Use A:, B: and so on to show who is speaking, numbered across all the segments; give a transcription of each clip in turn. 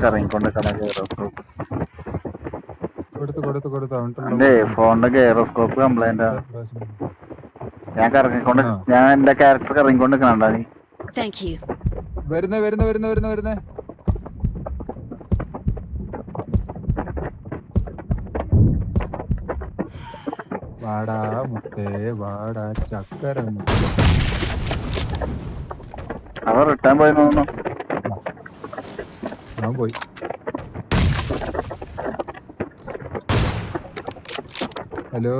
A: കറങ്ങിക്കൊണ്ട്
B: എന്റെ ഫോണിന്റെ ഗെയറോസ്കോപ്പ് കംപ്ലൈന്റ്. ഞാൻ എന്റെ ക്യാരക്ടർ കറങ്ങിക്കൊണ്ട് നിൽക്കണ നീ.
C: വരുന്നേ വാടാ മുത്തേ വാടാ ചക്കര മുത്തേ.
B: അവർ റിട്ടേൺ പോയി തോന്നുന്നു.
C: ഞാൻ പോയി. ഹലോ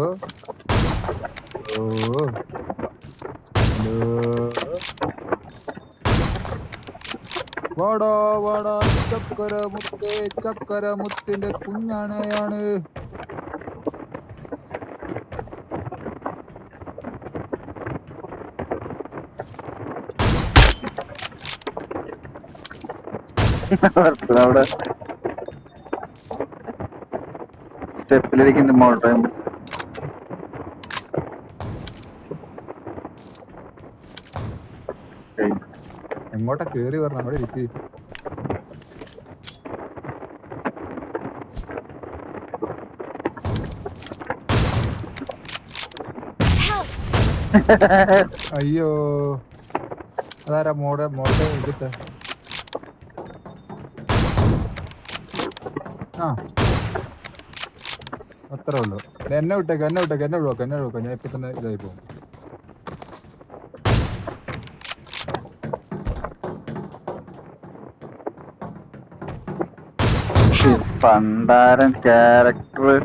C: വാടാ വാടാ ചക്കര മുത്തിന്റെ കുഞ്ഞാണയാണ്.
B: അവിടെ സ്റ്റെപ്പിലിരിക്കുന്ന മോട്ടോ
C: എങ്ങോട്ടാ കേറി പറഞ്ഞ അവിടെ ഇരിക്ക്. അയ്യോ അതാരാ മോടെ ഇതിട്ട്. ആ അത്രേ ഉള്ളു. എന്നെ വിട്ടേക്ക് ഞാൻ ഇപ്പൊ തന്നെ ഇതായി പോകും.
B: പണ്ടാരം ക്യാരക്ടർ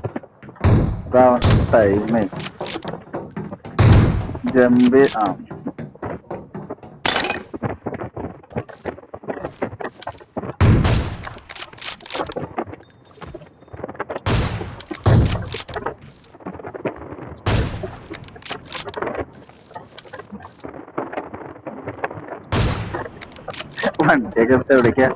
B: ടൈമേ ജമ്പ്. വണ്ടിയൊക്കെ എടുത്ത് എവിടേക്കാ?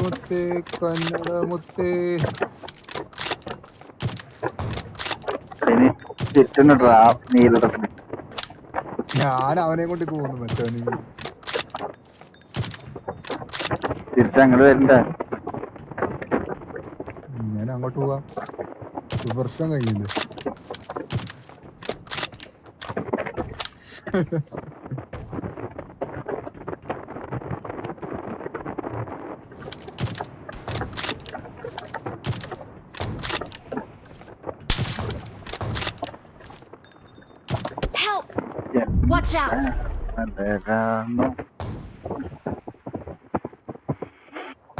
C: മുത്തേ കന്നഡ മുത്തേ.
B: നീല ഡ്രസ്സിന്
C: ഞാൻ അവനെ കൊണ്ട് പോകുന്നു. മറ്റവന്
B: തിരിച്ചങ്ങോട്ട് വരണ്ട.
C: ഞാൻ അങ്ങോട്ട് പോവാ. വർഷം കഴിഞ്ഞില്ലേ?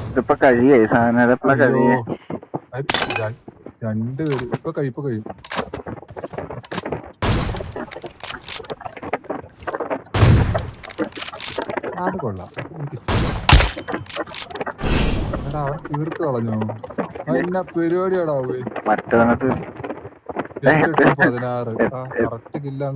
B: ഇതിപ്പോ കഴിയേ സാധനം? അതെപ്പോഴാ കഴിയേ?
C: രണ്ടുപേര് ഇപ്പൊ കഴിയും. അത് കൊള്ളാം. എടാ അവൻ തീർത്ത് കളഞ്ഞോ? എന്നാ പരിപാടിയാടാ പോയി.
B: മറ്റവനത്
C: 16 കറക്റ്റ് കില്ലാണ്.